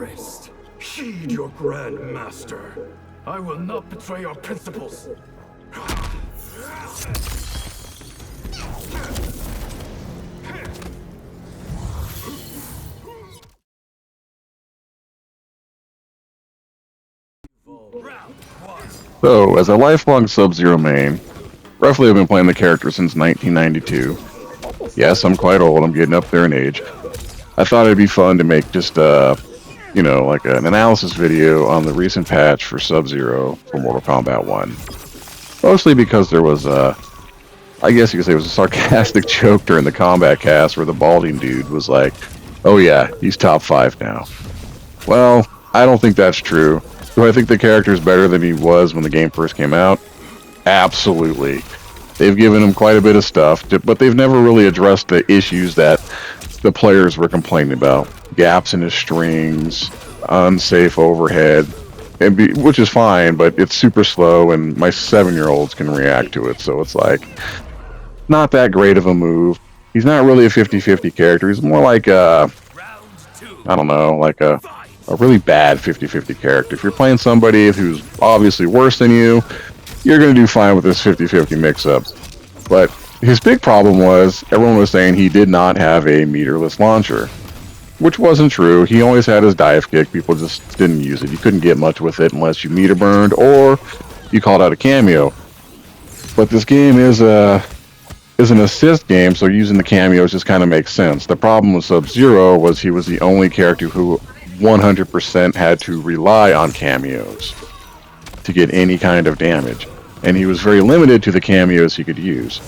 terrorist! Heed your Grand Master. I will not betray our principles. So, as a lifelong Sub-Zero main, roughly I've been playing the character since 1992. Yes, I'm quite old, I'm getting up there in age. I thought it'd be fun to make just like an analysis video on the recent patch for Sub-Zero for Mortal Kombat 1. Mostly because there was I guess you could say it was a sarcastic joke during the combat cast where the balding dude was like, oh yeah, he's top 5 now. Well, I don't think that's true. Do I think the character is better than he was when the game first came out? Absolutely. They've given him quite a bit of stuff, but they've never really addressed the issues that the players were complaining about. Gaps in his strings, unsafe overhead, which is fine, but it's super slow and my 7-year-olds can react to it, so it's like, not that great of a move. He's not really a 50-50 character, he's more like a really bad 50-50 character. If you're playing somebody who's obviously worse than you, you're going to do fine with this 50-50 mix-up. But his big problem was, everyone was saying he did not have a meterless launcher. Which wasn't true. He always had his dive kick. People just didn't use it. You couldn't get much with it unless you meter burned or you called out a cameo. But this game is an assist game, so using the cameos just kind of makes sense. The problem with Sub-Zero was he was the only character who 100% had to rely on cameos to get any kind of damage. And he was very limited to the cameos he could use.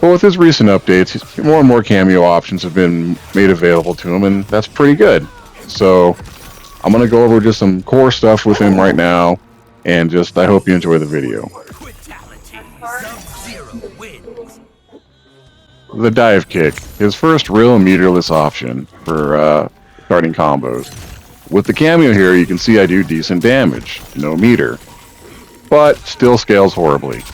But with his recent updates, more and more cameo options have been made available to him, and that's pretty good. So, I'm going to go over just some core stuff with him right now, and I hope you enjoy the video. The dive kick, his first real meterless option for starting combos. With the cameo here, you can see I do decent damage, no meter, but still scales horribly.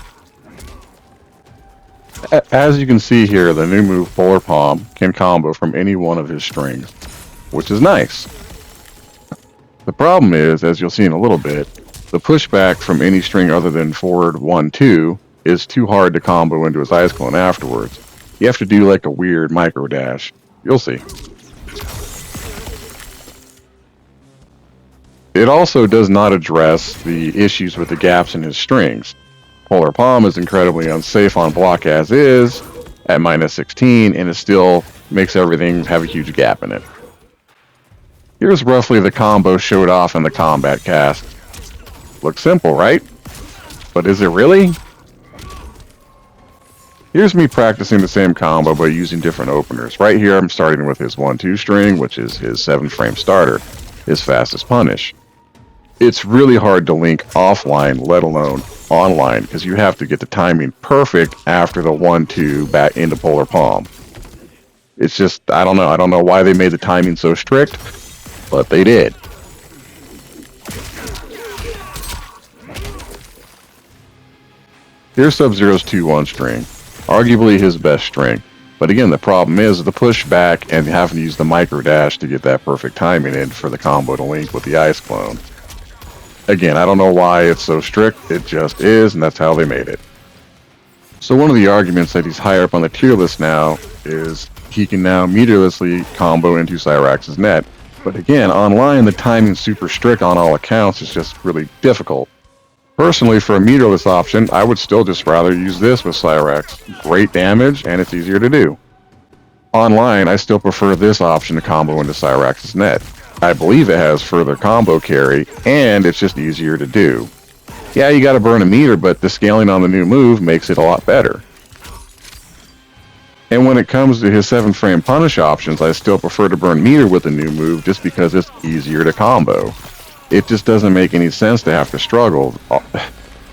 As you can see here, the new move, Polar Palm, can combo from any one of his strings, which is nice. The problem is, as you'll see in a little bit, the pushback from any string other than forward 1-2 is too hard to combo into his ice clone afterwards. You have to do like a weird micro dash. You'll see. It also does not address the issues with the gaps in his strings. Polar Palm is incredibly unsafe on block as is, at -16, and it still makes everything have a huge gap in it. Here's roughly the combo showed off in the combat cast. Looks simple, right? But is it really? Here's me practicing the same combo but using different openers. Right here I'm starting with his 1-2 string, which is his 7-frame starter, his fastest punish. It's really hard to link offline, let alone online, because you have to get the timing perfect after the 1-2 back into Polar Palm. It's just, I don't know why they made the timing so strict, but they did. Here's Sub-Zero's 2-1 string, arguably his best string. But again, the problem is the pushback and having to use the micro dash to get that perfect timing in for the combo to link with the ice clone. Again, I don't know why it's so strict, it just is, and that's how they made it. So one of the arguments that he's higher up on the tier list now is he can now meterlessly combo into Cyrax's net. But again, online the timing's super strict on all accounts, it's just really difficult. Personally, for a meterless option, I would still just rather use this with Cyrax. Great damage, and it's easier to do. Online, I still prefer this option to combo into Cyrax's net. I believe it has further combo carry, and it's just easier to do. Yeah, you gotta burn a meter, but the scaling on the new move makes it a lot better. And when it comes to his 7-frame punish options, I still prefer to burn meter with the new move just because it's easier to combo. It just doesn't make any sense to have to struggle.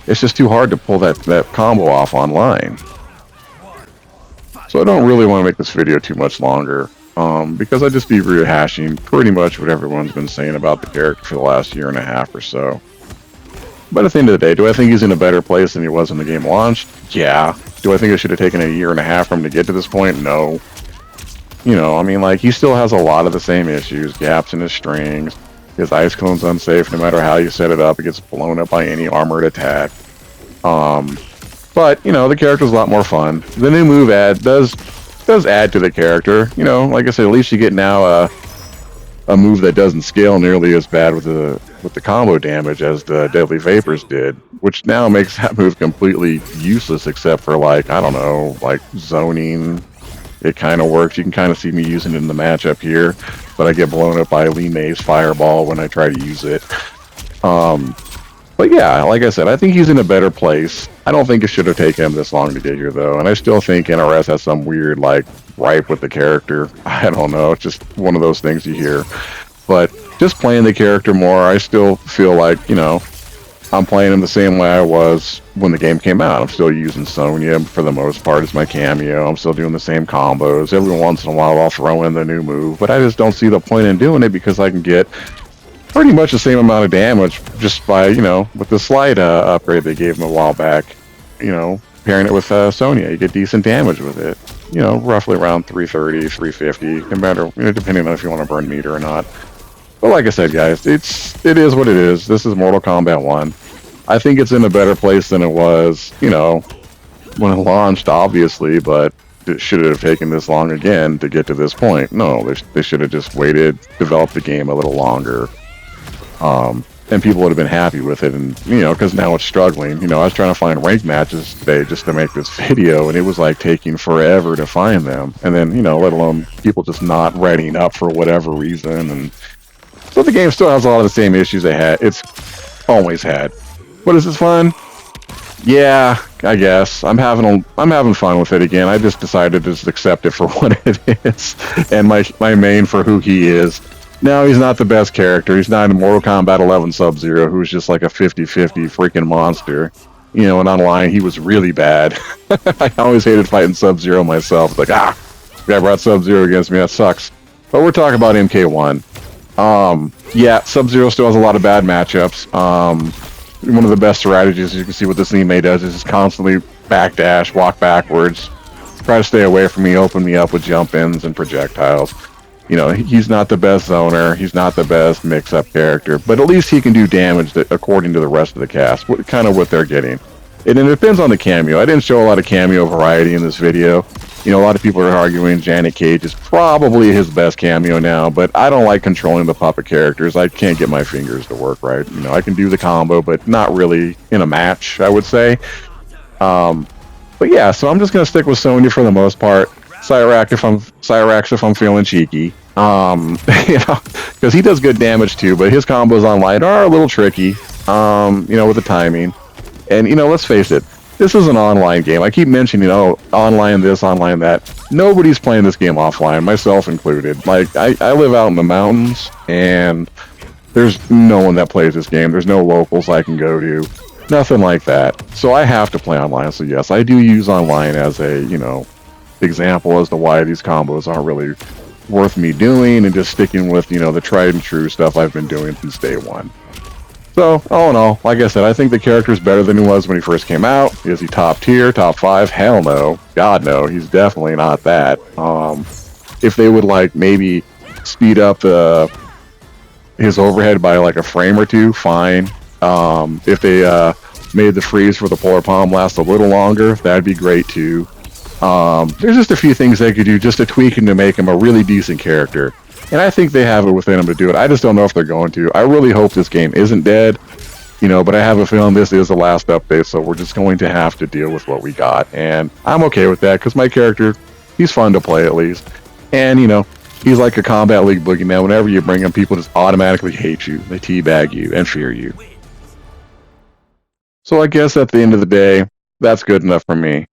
It's just too hard to pull that combo off online. So I don't really want to make this video too much longer, because I'd just be rehashing pretty much what everyone's been saying about the character for the last year and a half or so. But at the end of the day, do I think he's in a better place than he was when the game launched? Yeah. Do I think it should have taken a year and a half for him to get to this point? No. You know, I mean, like, he still has a lot of the same issues, gaps in his strings, His ice cone's unsafe no matter how you set it up. It gets blown up by any armored attack. But, you know, the character's a lot more fun. The new move does add to the character. You know, like I said, at least you get now a move that doesn't scale nearly as bad with the combo damage as the Deadly Vapors did, which now makes that move completely useless except for, like, I don't know, like zoning. It kind of works. You can kind of see me using it in the matchup here, but I get blown up by Lee May's Fireball when I try to use it. But yeah, like I said, I think he's in a better place. I don't think it should have taken him this long to get here, though, and I still think NRS has some weird, like, gripe with the character. I don't know, it's just one of those things you hear. But just playing the character more, I still feel like, you know, I'm playing him the same way I was when the game came out. I'm still using Sonya for the most part as my cameo. I'm still doing the same combos. Every once in a while I'll throw in the new move, but I just don't see the point in doing it because I can get pretty much the same amount of damage just by, you know, with the slight upgrade they gave him a while back. You know, pairing it with Sonya, you get decent damage with it. You know, roughly around 330, 350, no matter, you know, depending on if you want to burn meter or not. But like I said, guys, it is what it is. This is Mortal Kombat 1. I think it's in a better place than it was, you know, when it launched, obviously, but it should have taken this long again to get to this point. No, they should have just waited, developed the game a little longer. And people would have been happy with it, and, you know, because now it's struggling. You know, I was trying to find ranked matches today just to make this video, and it was, like, taking forever to find them. And then, you know, let alone people just not readying up for whatever reason. And so the game still has a lot of the same issues it's always had. But is it fun? Yeah, I guess. I'm having fun with it again. I just decided to just accept it for what it is, and my main for who he is. No, he's not the best character. He's not in Mortal Kombat 11 Sub-Zero, who's just like a 50-50 freaking monster. You know, and online, he was really bad. I always hated fighting Sub-Zero myself. Like, guy brought Sub-Zero against me, that sucks. But we're talking about MK1. Yeah, Sub-Zero still has a lot of bad matchups. One of the best strategies, you can see what this May does, is just constantly backdash, walk backwards, try to stay away from me, open me up with jump-ins and projectiles. You know, he's not the best zoner, he's not the best mix-up character, but at least he can do damage according to the rest of the cast, kind of what they're getting. And it depends on the cameo. I didn't show a lot of cameo variety in this video. You know, a lot of people are arguing Janet Cage is probably his best cameo now, but I don't like controlling the puppet characters. I can't get my fingers to work right. You know, I can do the combo, but not really in a match, I would say. But yeah, so I'm just going to stick with Sonya for the most part. Cyrax if I'm feeling cheeky. You know, because he does good damage too, but his combos online are a little tricky, you know, with the timing. And, you know, let's face it, this is an online game. I keep mentioning, you know, online this, online that. Nobody's playing this game offline, myself included. Like, I live out in the mountains, and there's no one that plays this game. There's no locals I can go to. Nothing like that. So I have to play online. So yes, I do use online as a, you know, example as to why these combos aren't really worth me doing, and just sticking with, you know, the tried and true stuff I've been doing since day one. So, all in all, like I said, I think the character's better than he was when he first came out. Is he top tier, top 5? Hell no. God no, he's definitely not that. If they would, like, maybe speed up his overhead by, like, a frame or two, fine. If they made the freeze for the polar palm last a little longer, that'd be great too. There's just a few things they could do just to tweak him to make him a really decent character. And I think they have it within them to do it. I just don't know if they're going to. I really hope this game isn't dead, you know, but I have a feeling this is the last update, so we're just going to have to deal with what we got. And I'm okay with that, because my character, he's fun to play at least. And, you know, he's like a Combat League boogeyman. Whenever you bring him, people just automatically hate you. They teabag you and fear you. So I guess at the end of the day, that's good enough for me.